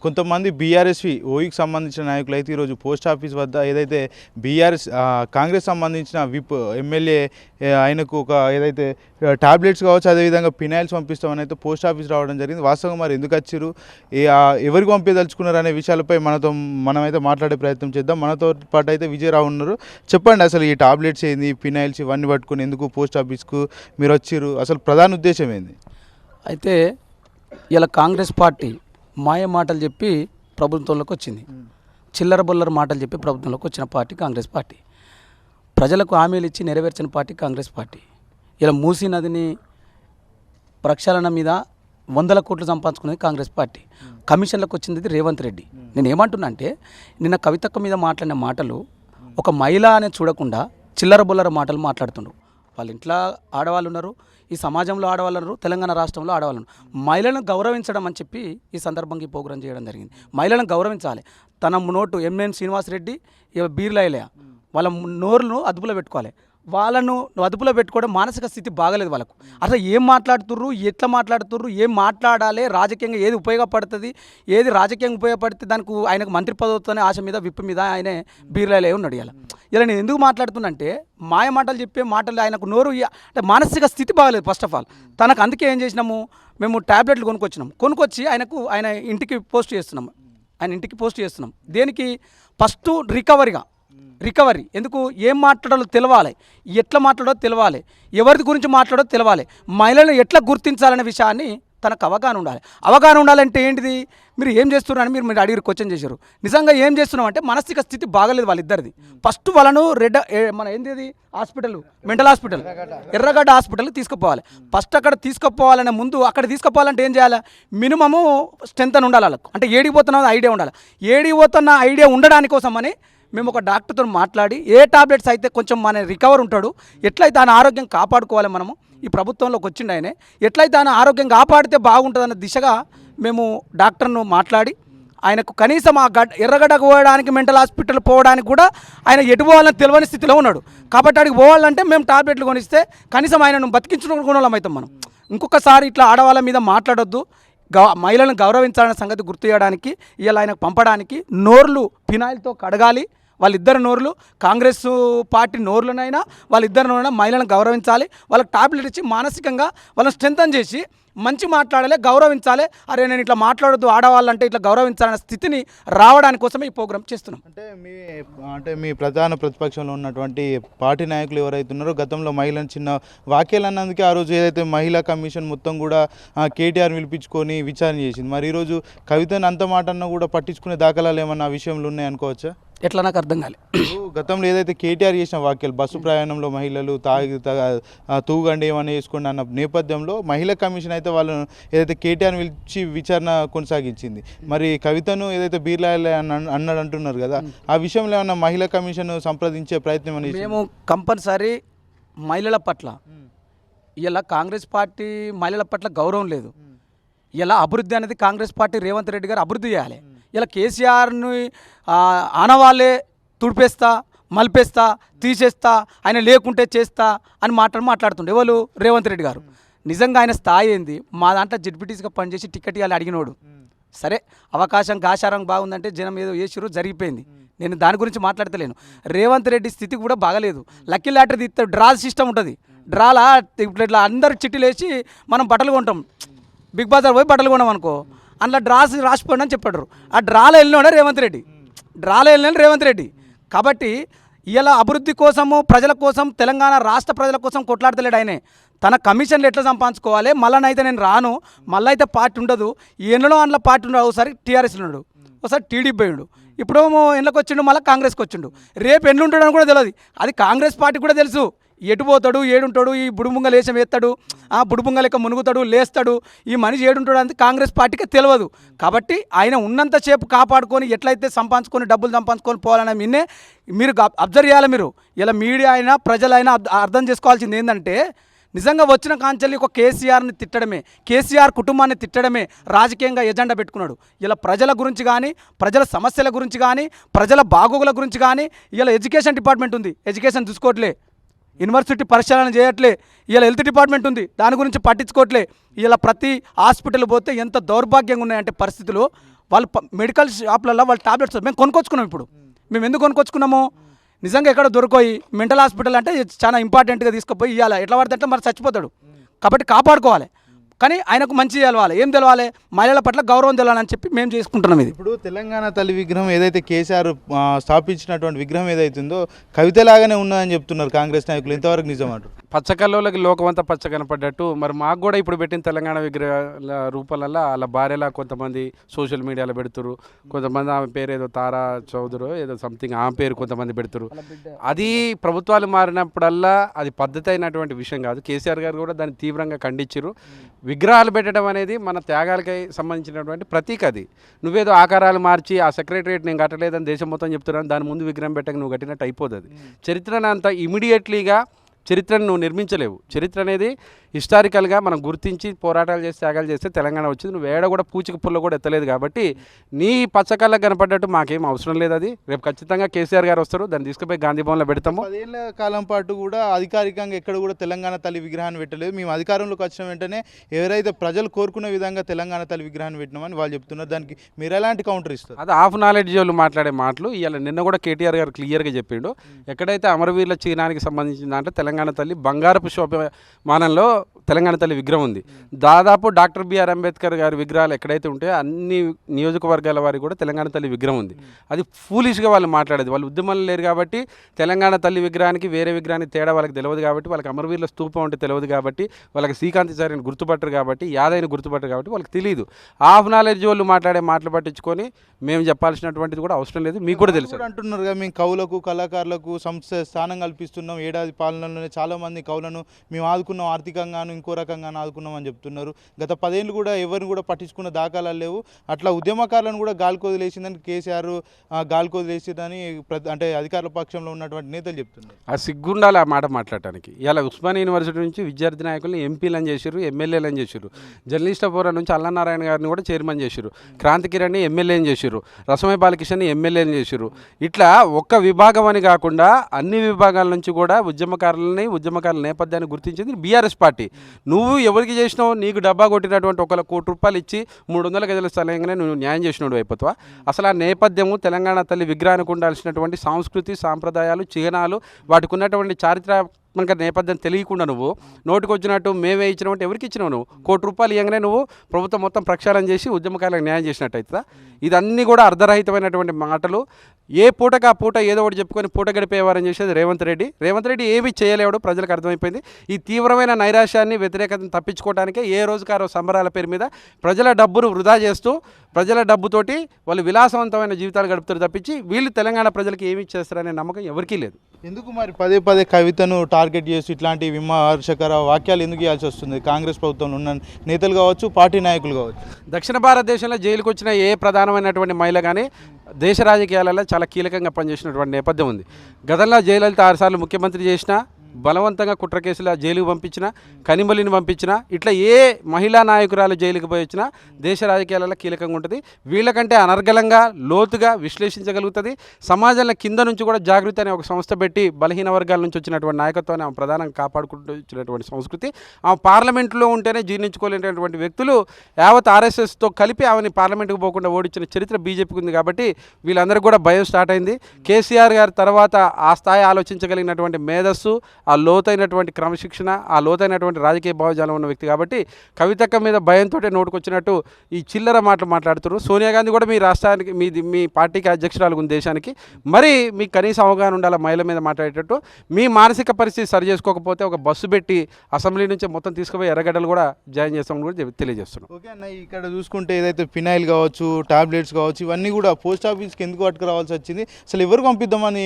కొంతమంది బీఆర్ఎస్వి ఓయికి సంబంధించిన నాయకులు అయితే ఈరోజు పోస్ట్ ఆఫీస్ వద్ద ఏదైతే బీఆర్ఎస్ కాంగ్రెస్ సంబంధించిన విప్ ఎమ్మెల్యే ఆయనకు ఒక ఏదైతే టాబ్లెట్స్ కావచ్చు, అదేవిధంగా పినాయిల్స్ పంపిస్తామని అయితే పోస్ట్ ఆఫీస్ రావడం జరిగింది. వాస్తవంగా మరి ఎందుకు వచ్చారు, ఎవరికి పంపించదలుచుకున్నారు అనే విషయాలపై మనమైతే మాట్లాడే ప్రయత్నం చేద్దాం. మనతో పాటు అయితే విజయరావు ఉన్నారు. చెప్పండి, అసలు ఈ టాబ్లెట్స్ ఏంది, పినాయిల్స్ ఇవన్నీ పట్టుకుని ఎందుకు పోస్ట్ ఆఫీస్కు మీరు వచ్చారు, అసలు ప్రధాన ఉద్దేశం ఏంది? అయితే ఇలా కాంగ్రెస్ పార్టీ మాయ మాటలు చెప్పి ప్రభుత్వంలోకి వచ్చింది. చిల్లర బొల్లర మాటలు చెప్పి ప్రభుత్వంలోకి వచ్చిన పార్టీ కాంగ్రెస్ పార్టీ. ప్రజలకు హామీలు ఇచ్చి నెరవేర్చిన పార్టీ కాంగ్రెస్ పార్టీ. ఇలా మూసీ నదిని ప్రక్షాళన మీద 100 కోట్లు సంపాదించుకునేది కాంగ్రెస్ పార్టీ. కమిషన్లకు వచ్చింది రేవంత్ రెడ్డి. నేను ఏమంటున్నా అంటే, నిన్న కవితక్క మీద మాట్లాడిన మాటలు ఒక మహిళ అనేది చూడకుండా చిల్లర బొల్లర మాటలు మాట్లాడుతుండ్రు. వాళ్ళ ఇంట్లో ఆడవాళ్ళు ఉన్నారు, ఈ సమాజంలో ఆడవాళ్ళు ఉన్నారు, తెలంగాణ రాష్ట్రంలో ఆడవాళ్ళు ఉన్నారు. మహిళలను గౌరవించడం అని చెప్పి ఈ సందర్భంగా ఈ ప్రోగ్రాం చేయడం జరిగింది. మహిళలను గౌరవించాలి. తన నోటు ఎంఎన్ శ్రీనివాసరెడ్డి, బీర్లైలయ వాళ్ళ నోరును అదుపులో పెట్టుకోవాలి. వాళ్ళను అదుపులో పెట్టుకోవడం మానసిక స్థితి బాగలేదు వాళ్ళకు. అసలు ఏం మాట్లాడుతుర్రు, ఎట్లా మాట్లాడుతుర్రు, ఏం మాట్లాడాలి, రాజకీయంగా ఏది ఉపయోగపడుతుంది, ఏది రాజకీయంగా ఉపయోగపడితే దానికి ఆయనకు మంత్రి పదవితోనే ఆశ మీద విప్పు మీద ఆయనే బీర్లైలే ఉన్నాడు. ఇలా నేను ఎందుకు మాట్లాడుతున్నంటే, మాయ మాటలు చెప్పే మాటలు ఆయనకు నోరు అంటే మానసిక స్థితి బాగలేదు. ఫస్ట్ ఆఫ్ ఆల్ తనకు అందుకే ఏం చేసినాము, మేము ట్యాబ్లెట్లు కొనుక్కొచ్చి ఆయన ఇంటికి పోస్ట్ చేస్తున్నాం. దేనికి? ఫస్ట్ రికవరీ ఎందుకు, ఏం మాట్లాడాలో తెలవాలి, ఎట్లా మాట్లాడో తెలవాలి, ఎవరి గురించి మాట్లాడో తెలవాలి, మహిళలను ఎట్లా గుర్తించాలనే విషయాన్ని తనకు అవగాహన ఉండాలంటే ఏంటిది, మీరు ఏం చేస్తున్నారని మీరు అడిగి క్వశ్చన్ చేశారు. నిజంగా ఏం చేస్తున్నాం అంటే, మానసిక స్థితి బాగలేదు వాళ్ళిద్దరిది. ఫస్ట్ వాళ్ళను మెంటల్ హాస్పిటల్ ఎర్రగడ్డ హాస్పిటల్కి తీసుకుపోవాలి. ఫస్ట్ అక్కడ తీసుకుపోవాలనే ముందు, అక్కడ తీసుకుపోవాలంటే ఏం చేయాలి, మినిమము స్ట్రెంత్ అని ఉండాలి వాళ్ళకు. అంటే ఏడిపోతున్న ఐడియా ఉండాలి. ఏడిపోతున్న ఐడియా ఉండడానికి కోసమని మేము ఒక డాక్టర్తో మాట్లాడి, ఏ టాబ్లెట్స్ అయితే కొంచెం మన రికవర్ ఉంటాడు, ఎట్లయితే ఆయన ఆరోగ్యం కాపాడుకోవాలి, మనము ఈ ప్రభుత్వంలోకి వచ్చిండు ఆయన, ఎట్లయితే ఆయన ఆరోగ్యం కాపాడితే బాగుంటుందన్న దిశగా మేము డాక్టర్ను మాట్లాడి, ఆయనకు కనీసం ఎర్రగడ్డకు పోవడానికి, మెంటల్ హాస్పిటల్ పోవడానికి కూడా ఆయన ఎటు పోవాలని తెలియని స్థితిలో ఉన్నాడు. కాబట్టి అడిగి పోవాలంటే మేము టాబ్లెట్లు కొనిస్తే కనీసం ఆయనను బతికించుకునే గుణం అవుతాం మనం. ఇంకొకసారి ఇట్లా ఆడవాళ్ళ మీద మాట్లాడొద్దు, మహిళలను గౌరవించాలనే సంగతి గుర్తు చేయడానికి, ఇలా ఆయనకు పంపడానికి నోర్లు ఫినాయిల్తో కడగాలి. వాళ్ళిద్దరు నోర్లు, కాంగ్రెస్ పార్టీ నోర్లనైనా వాళ్ళిద్దరు నోరున మహిళలను గౌరవించాలి. వాళ్ళకి టాబ్లెట్ ఇచ్చి మానసికంగా వాళ్ళని స్ట్రెంథన్ చేసి మంచి మాట్లాడాలి, గౌరవించాలి. అరే నేను ఇట్లా మాట్లాడొద్దు, ఆడవాళ్ళంటే ఇట్లా గౌరవించాలనే స్థితిని రావడానికి కోసమే ఈ ప్రోగ్రాం చేస్తున్నాం. అంటే మీ ప్రధాన ప్రతిపక్షంలో ఉన్నటువంటి పార్టీ నాయకులు ఎవరైతే ఉన్నారో, గతంలో మహిళను చిన్న వాక్యాలు అన్నందుకే ఆ రోజు ఏదైతే మహిళా కమిషన్ మొత్తం కూడా కేటీఆర్ పిలిపించుకొని విచారణ చేసింది. మరి ఈరోజు కవితను అంత మాట అన్నా కూడా పట్టించుకునే దాఖలాలు ఏమన్నా ఆ విషయంలో ఉన్నాయనుకోవచ్చా? ఎట్లా నాకు అర్థం కాలే. గతంలో ఏదైతే కేటీఆర్ చేసిన వాక్యాలు, బస్సు ప్రయాణంలో మహిళలు తూగండి ఏమని వేసుకోండి అన్న నేపథ్యంలో మహిళా కమిషన్ అయితే వాళ్ళను ఏదైతే కేటీఆర్ పిలిచి విచారణ కొనసాగించింది. మరి కవితను ఏదైతే బీర్లాయలే అన్నాడు అంటున్నారు కదా, ఆ విషయంలో ఏమన్నా మహిళా కమిషన్ సంప్రదించే ప్రయత్నం అనేది? మేము కంపల్సరీ మహిళల పట్ల, ఇలా కాంగ్రెస్ పార్టీ మహిళల పట్ల గౌరవం లేదు. ఇలా అభివృద్ధి అనేది కాంగ్రెస్ పార్టీ రేవంత్ రెడ్డి గారు అభివృద్ధి చేయాలి. ఇలా కేసీఆర్ని ఆనవాళ్ళే తుడిపేస్తా, మలిపేస్తా, తీసేస్తా, ఆయన లేకుంటే చేస్తా అని మాట్లాడుతుండే ఎవరు? రేవంత్ రెడ్డి గారు. నిజంగా ఆయన స్థాయి ఏంది? మా దాంట్లో జడ్పీటీసీగా పనిచేసి టికెట్ ఇవ్వాలి అడిగినోడు. సరే, అవకాశం గాశారం బాగుందంటే జనం ఏదో వేసిరు, జరిగిపోయింది. నేను దాని గురించి మాట్లాడతలేను. రేవంత్ రెడ్డి స్థితి కూడా బాగలేదు. లక్కీ లాటరీ తీస్తే డ్రా సిస్టమ్ ఉంటుంది. డ్రాలా ఇట్లా అందరు చిట్టీలు వేసి మనం బట్టలు కొంటాం. బిగ్ బజార్ పోయి బట్టలు కొన్నాం అనుకో, అందులో రాసిపోండి అని చెప్పాడు. ఆ డ్రాలో వెళ్ళినాడే రేవంత్ రెడ్డి. కాబట్టి ఇలా అభివృద్ధి కోసము, ప్రజల కోసం, తెలంగాణ రాష్ట్ర ప్రజల కోసం కొట్లాడతలేడు ఆయనే. తన కమిషన్లు ఎట్లా సంపాదించుకోవాలి, మళ్ళనైతే నేను రాను, మళ్ళీ అయితే పార్టీ ఉండదు, ఎన్నడో అందులో పార్టీ ఉండదు. ఒకసారి టీఆర్ఎస్లో ఉన్నాడు, ఒకసారి టీడీపీ పోయిండు, ఇప్పుడు ఎన్నికకి వచ్చిండు, మళ్ళీ కాంగ్రెస్కి వచ్చిండు. రేపు ఎన్ని ఉంటాడని కూడా తెలియదు. అది కాంగ్రెస్ పార్టీ కూడా తెలుసు. ఎటుపోతాడు, ఏడుంటాడు, ఈ బుడుబుంగ లేచం ఎత్తాడు, ఆ బుడుబుంగ లెక్క మునుగుతాడు, లేస్తాడు, ఈ మనిషి ఏడుంటాడు అని కాంగ్రెస్ పార్టీకి తెలియదు. కాబట్టి ఆయన ఉన్నంతసేపు కాపాడుకొని, ఎట్లయితే డబ్బులు సంపాదించుకొని పోవాలని మీరు అబ్జర్వ్ చేయాలి. మీరు ఇలా మీడియా అయినా ప్రజలైనా అర్థం చేసుకోవాల్సింది ఏంటంటే, నిజంగా వచ్చిన కాంచెల్లి ఒక కేసీఆర్ని తిట్టడమే, కేసీఆర్ కుటుంబాన్ని తిట్టడమే రాజకీయంగా ఎజెండా పెట్టుకున్నాడు. ఇలా ప్రజల గురించి కానీ, ప్రజల సమస్యల గురించి కానీ, ప్రజల బాగోగుల గురించి కానీ, ఇలా ఎడ్యుకేషన్ డిపార్ట్మెంట్ ఉంది, ఎడ్యుకేషన్ చూసుకోవట్లే, యూనివర్సిటీ పరిశీలన చేయట్లే, ఇలా హెల్త్ డిపార్ట్మెంట్ ఉంది, దాని గురించి పట్టించుకోవట్లే. ఇలా ప్రతి హాస్పిటల్ పోతే ఎంత దౌర్భాగ్యంగా ఉన్నాయంటే పరిస్థితులు. వాళ్ళు మెడికల్ షాప్లలో వాళ్ళు టాబ్లెట్స్ మేము కొనుక్కొచ్చుకున్నాం. ఇప్పుడు మేము ఎందుకు కొనుక్కొచ్చుకున్నాము? నిజంగా ఎక్కడ దొరకాయి మెంటల్ హాస్పిటల్ అంటే చాలా ఇంపార్టెంట్గా తీసుకుపోయి ఇవ్వాలి. ఎట్లా పడితే అట్లా మరి చచ్చిపోతాడు కాబట్టి కాపాడుకోవాలి. కానీ ఆయనకు మంచి తెలవాలి. ఏం తెలవాలి? మహిళల పట్ల గౌరవం తెలవాలని చెప్పి మేము చేసుకుంటున్నాం. ఇది ఇప్పుడు తెలంగాణ తల్లి విగ్రహం ఏదైతే కేసీఆర్ స్థాపించినటువంటి విగ్రహం ఏదైతుందో కవితలాగానే ఉన్నదని చెప్తున్నారు కాంగ్రెస్ నాయకులు. ఇంతవరకు నిజం అంటారు. పచ్చకల్లోకి లోకమంతా పచ్చ కనపడ్డట్టు మరి మాకు కూడా ఇప్పుడు పెట్టిన తెలంగాణ విగ్రహాల రూపాలలో వాళ్ళ భార్యలా కొంతమంది సోషల్ మీడియాలో పెడుతురు. కొంతమంది ఆమె పేరు ఏదో తారా చౌదరో ఏదో సంథింగ్ ఆమె పేరు కొంతమంది పెడుతురు. అది ప్రభుత్వాలు మారినప్పుడల్లా అది పద్ధతి అయినటువంటి విషయం కాదు. కేసీఆర్ గారు కూడా దాన్ని తీవ్రంగా ఖండించారు. విగ్రహాలు పెట్టడం అనేది మన త్యాగాలకై సంబంధించినటువంటి ప్రతీక. అది నువ్వేదో ఆకారాలు మార్చి ఆ సెక్రటరియట్ నేను కట్టలేదని దేశం మొత్తం చెప్తున్నాను, దాని ముందు విగ్రహం పెట్టక నువ్వు కట్టినట్టు అయిపోతుంది. చరిత్రను అంత ఇమీడియట్లీగా చరిత్రను నువ్వు నిర్మించలేవు. చరిత్ర అనేది హిస్టారికల్గా మనం గుర్తించి పోరాటాలు చేసి త్యాగాలు చేస్తే తెలంగాణ వచ్చింది. నువ్వు ఏడ కూడా పూచిక పుల్ల కూడా ఎత్తలేదు కాబట్టి నీ పచ్చకళ్ళకు కనపడ్డట్టు మాకేం అవసరం లేదు. అది రేపు ఖచ్చితంగా కేసీఆర్ గారు వస్తారు, దాన్ని తీసుకుపోయి గాంధీ భవన్లో పెడతాము. 10 ఏళ్ల కాలం పాటు కూడా అధికారికంగా ఎక్కడ కూడా తెలంగాణ తల్లి విగ్రహాన్ని పెట్టలేదు. మేము అధికారంలోకి వచ్చిన వెంటనే ఎవరైతే ప్రజలు కోరుకునే విధంగా తెలంగాణ తల్లి విగ్రహాన్ని పెట్టినామని వాళ్ళు చెప్తున్నారు. దానికి మీరు ఎలాంటి కౌంటర్ ఇస్తారు? అది హాఫ్ నాలెడ్జ్ వాళ్ళు మాట్లాడే మాటలు. ఇవాళ నిన్న కూడా కేటీఆర్ గారు క్లియర్గా చెప్పిండు. ఎక్కడైతే అమరవీరుల చిహ్నానికి సంబంధించిన దాంట్లో తెలంగాణ తల్లి బంగారపు శోభమానంలో తెలంగాణ తల్లి విగ్రహం ఉంది. దాదాపు డాక్టర్ బిఆర్ అంబేద్కర్ గారి విగ్రహాలు ఎక్కడైతే ఉంటాయో అన్ని నియోజకవర్గాల వారికి కూడా తెలంగాణ తల్లి విగ్రహం ఉంది. అది ఫూలిష్గా వాళ్ళు మాట్లాడేది. వాళ్ళు ఉద్యమాలు లేరు కాబట్టి తెలంగాణ తల్లి విగ్రహానికి వేరే విగ్రహానికి తేడా వాళ్ళకి తెలియదు కాబట్టి, వాళ్ళకి అమరవీరుల స్తూపం అంటే తెలియదు కాబట్టి, వాళ్ళకి శ్రీకాంతాచార్యని గుర్తుపట్టరు కాబట్టి, యాదయ్యని గుర్తుపట్టరు కాబట్టి వాళ్ళకి తెలియదు. హాఫ్ నాలెడ్జ్ వాళ్ళు మాట్లాడే మాటలు పట్టించుకొని మేము చెప్పాల్సినటువంటిది కూడా అవసరం లేదు. మీకు కూడా తెలుసు అంటున్నారు కదా, మేము కవులకు కళాకారులకు సంస్థ స్థానం కల్పిస్తున్నాం. ఏడాది పాలనలోనే చాలామంది కవులను మేము ఆదుకున్నాం, ఆర్థికంగాను ఇంకో రకంగాను ఆదుకున్నాం అని చెప్తున్నారు. గత 10 ఏళ్ళు కూడా ఎవరిని కూడా పట్టించుకున్న దాఖలాలు లేవు. అట్లా ఉద్యమకారులను కూడా గాలికొదిలేసిందని కేసీఆర్ గాలికొదిలేసిందని అంటే అధికారుల పక్షంలో ఉన్నటువంటి నేతలు చెప్తున్నారు. ఆ సిగ్గుండాలి ఆ మాట మాట్లాడటానికి. ఇలా ఉస్మానియా యూనివర్సిటీ నుంచి విద్యార్థి నాయకులను ఎంపీలను చేశారు, ఎమ్మెల్యేలను చేశారు. జర్నలిస్ట్ ఫోరం నుంచి అల్లనారాయణ గారిని కూడా చైర్మన్ చేశారు. క్రాంతి కిరణ్ని ఎమ్మెల్యేని చేశారు. రసమయ బాలకిషన్ని ఎమ్మెల్యేని చేశారు. ఇట్లా ఒక్క విభాగం అని కాకుండా అన్ని విభాగాల నుంచి కూడా ఉద్యమకారుల నేపథ్యాన్ని గుర్తించింది బీఆర్ఎస్ పార్టీ. నువ్వు ఎవరికి చేసినావు? నీకు డబ్బా కొట్టినటువంటి ₹1 కోటి ఇచ్చి 300 గజల స్థలంగానే నువ్వు న్యాయం చేసినోడు అయిపోతావా? అసలు ఆ నేపథ్యము తెలంగాణ తల్లి విగ్రహానికి ఉండాల్సినటువంటి సంస్కృతి సాంప్రదాయాలు చిహ్నాలు వాటికి ఉన్నటువంటి చారిత్రాత్మక నేపథ్యం తెలియకుండా నువ్వు నోటికి వచ్చినట్టు మేమే ఇచ్చినామంటే ఎవరికి ఇచ్చినావు? నువ్వు ₹1 ఇవ్వగానే నువ్వు ప్రభుత్వం మొత్తం ప్రక్షాళన చేసి ఉద్యమకారులకు న్యాయం చేసినట్టు అవుతుందా? ఇదన్నీ కూడా అర్ధరహితమైనటువంటి మాటలు. ఏ పూటకు ఆ పూట ఏదో ఒకటి చెప్పుకొని పూట గడిపేవారని చేసేది రేవంత్ రెడ్డి ఏమీ చేయలేడు. ప్రజలకు అర్థమైపోయింది. ఈ తీవ్రమైన నైరాశ్యాన్ని వ్యతిరేకతను తప్పించుకోవడానికే ఏ రోజుకారో సంబరాల పేరు మీద ప్రజల డబ్బును వృధా చేస్తూ ప్రజల డబ్బుతోటి వాళ్ళు విలాసవంతమైన జీవితాలు గడుపుతారు తప్పించి వీళ్ళు తెలంగాణ ప్రజలకు ఏమి ఇచ్చేస్తారనే నమ్మకం ఎవరికీ లేదు. ఎందుకు మరి పదే కవితను టార్గెట్ చేసి ఇట్లాంటి విమర్శకర వాక్యాలు ఎందుకు ఇవ్వాల్సి వస్తుంది? కాంగ్రెస్ ప్రభుత్వంలో ఉన్న నేతలు కావచ్చు, పార్టీ నాయకులు కావచ్చు. దక్షిణ భారతదేశంలో జైలుకు వచ్చిన ఏ ప్రధానమైనటువంటి మహిళ కానీ దేశ రాజకీయాలలో చాలా కీలకంగా పనిచేసినటువంటి నేపథ్యం ఉంది. గతంలో జయలలిత 6 సార్లు ముఖ్యమంత్రి చేసినా, బలవంతంగా కుట్ర కేసుల జైలుకు పంపించిన, కనిమలిని పంపించిన, ఇట్లా ఏ మహిళా నాయకురాలు జైలుకు పోయి వచ్చినా దేశ రాజకీయాలలో కీలకంగా ఉంటుంది. వీళ్ళకంటే అనర్గళంగా లోతుగా విశ్లేషించగలుగుతుంది. సమాజంలో కింద నుంచి కూడా జాగృతి అనే ఒక సంస్థ పెట్టి బలహీన వర్గాల నుంచి వచ్చినటువంటి నాయకత్వాన్ని ఆమె ప్రధానంగా కాపాడుకుంటూ వచ్చినటువంటి సంస్కృతి. ఆమె పార్లమెంట్లో ఉంటేనే జీర్ణించుకోలేనటువంటి వ్యక్తులు యావత్ ఆర్ఎస్ఎస్తో కలిపి ఆమెని పార్లమెంట్కి పోకుండా ఓడించిన చరిత్ర బీజేపీకి ఉంది. కాబట్టి వీళ్ళందరికీ కూడా భయం స్టార్ట్ అయింది. కేసీఆర్ గారి తర్వాత ఆ స్థాయి ఆలోచించగలిగినటువంటి మేధస్సు, ఆ లోతైనటువంటి క్రమశిక్షణ, ఆ లోతైనటువంటి రాజకీయ భావజాలం ఉన్న వ్యక్తి కాబట్టి కవితక్క మీద భయంతో నోటుకొచ్చినట్టు ఈ చిల్లర మాటలు మాట్లాడుతున్నారు. సోనియా గాంధీ కూడా మీ రాష్ట్రానికి మీ పార్టీకి అధ్యక్షురాలు ఉంది దేశానికి. మరి మీకు కనీసం అవగాహన ఉండాలి మహిళల మీద మాట్లాడేటట్టు. మీ మానసిక పరిస్థితి సరి చేసుకోకపోతే ఒక బస్సు పెట్టి అసెంబ్లీ నుంచి మొత్తం తీసుకుపోయి ఎర్రగడ్డలు కూడా జాయిన్ చేస్తామని కూడా తెలియజేస్తున్నాం. ఓకే అన్న, ఇక్కడ చూసుకుంటే ఏదైతే ఫినాయిల్ కావచ్చు, టాబ్లెట్స్ కావచ్చు, ఇవన్నీ కూడా పోస్ట్ ఆఫీస్కి ఎందుకు పట్టుకురావాల్సి వచ్చింది? అసలు ఎవరు పంపిద్దామని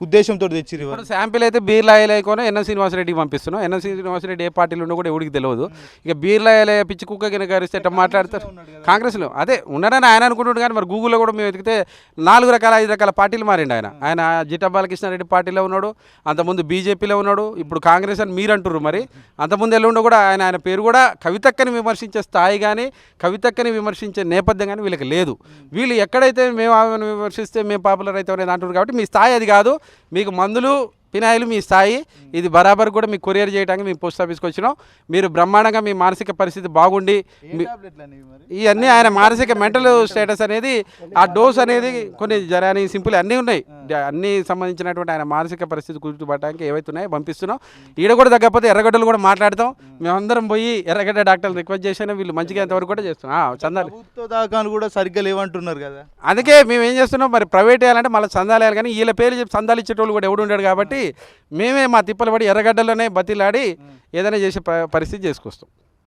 ఉద్దేశంతో తెచ్చిరు? శాంపిల్ అయితే బీర్లాయలేకొని ఎన్ఎస్ శ్రీనివాసరెడ్డికి పంపిస్తున్నాం. ఎన్ఎస్ శ్రీనివాసరెడ్డి ఏ పార్టీలో ఉండో కూడా ఎవరికి తెలియదు. ఇక బీర్లాయలే పిచ్చి కుక్క కింద గారిస్తే ఎట్లా మాట్లాడతారు? కాంగ్రెస్లో అదే ఉన్నాడని ఆయన అనుకుంటున్నాడు. కానీ మరి గూగుల్లో కూడా మేము వెతికితే 4 రకాల 5 రకాల పార్టీలు మారిండు ఆయన జిట్టా బాలకృష్ణారెడ్డి పార్టీలో ఉన్నాడు, అంతకుముందు బీజేపీలో ఉన్నాడు, ఇప్పుడు కాంగ్రెస్ అని మీరు అంటున్నారు. మరి అంతకుముందు ఎలా ఉండో కూడా ఆయన పేరు కూడా కవితక్కని విమర్శించే స్థాయి కానీ కవితక్కని విమర్శించే నేపథ్యం కానీ వీళ్ళకి లేదు. వీళ్ళు ఎక్కడైతే మేము ఆమెను విమర్శిస్తే మేము పాపులర్ అవుతామనేది అంటున్నారు. కాబట్టి మీ స్థాయి అది కాదు. మీకు మందులు ఫినాయిల్ మీ స్థాయి, ఇది బరాబర్ కూడా మీకు కొరియర్ చేయడానికి మేము పోస్ట్ ఆఫీస్కి వచ్చినాం. మీరు బ్రహ్మాండంగా మీ మానసిక పరిస్థితి బాగుండి ఇవన్నీ ఆయన మానసిక మెంటల్ స్టేటస్ అనేది ఆ డోస్ అనేది కొన్ని జరాని సింపుల్ అన్నీ ఉన్నాయి, అన్నీ సంబంధించినటువంటి ఆయన మానసిక పరిస్థితి గుర్తుపట్టడానికి ఏవైతే ఉన్నాయో పంపిస్తున్నాం. ఈడ కూడా తగ్గకపోతే ఎర్రగడ్డలు కూడా మాట్లాడతాం. మేమందరం పోయి ఎర్రగడ్డ డాక్టర్లు రిక్వెస్ట్ చేసినా వీళ్ళు మంచిగా ఎంతవరకు కూడా చేస్తున్నాం. చందాలు ప్రభుత్వ దాఖలు కూడా సరిగ్గా లేవంటున్నారు కదా. అందుకే మేము ఏం చేస్తున్నాం, మరి ప్రైవేట్ వేయాలంటే మళ్ళీ చందాలు వేయాలి, కానీ వీళ్ళ పేరు చెప్పి చందాలు ఇచ్చేటోళ్ళు కూడా ఎవడు ఉన్నాడు కాబట్టి మేమే మా తిప్పలు పడి ఎర్రగడ్డలోనే బతిలాడి ఏదైనా చేసే పరిస్థితి చేసుకొస్తాం.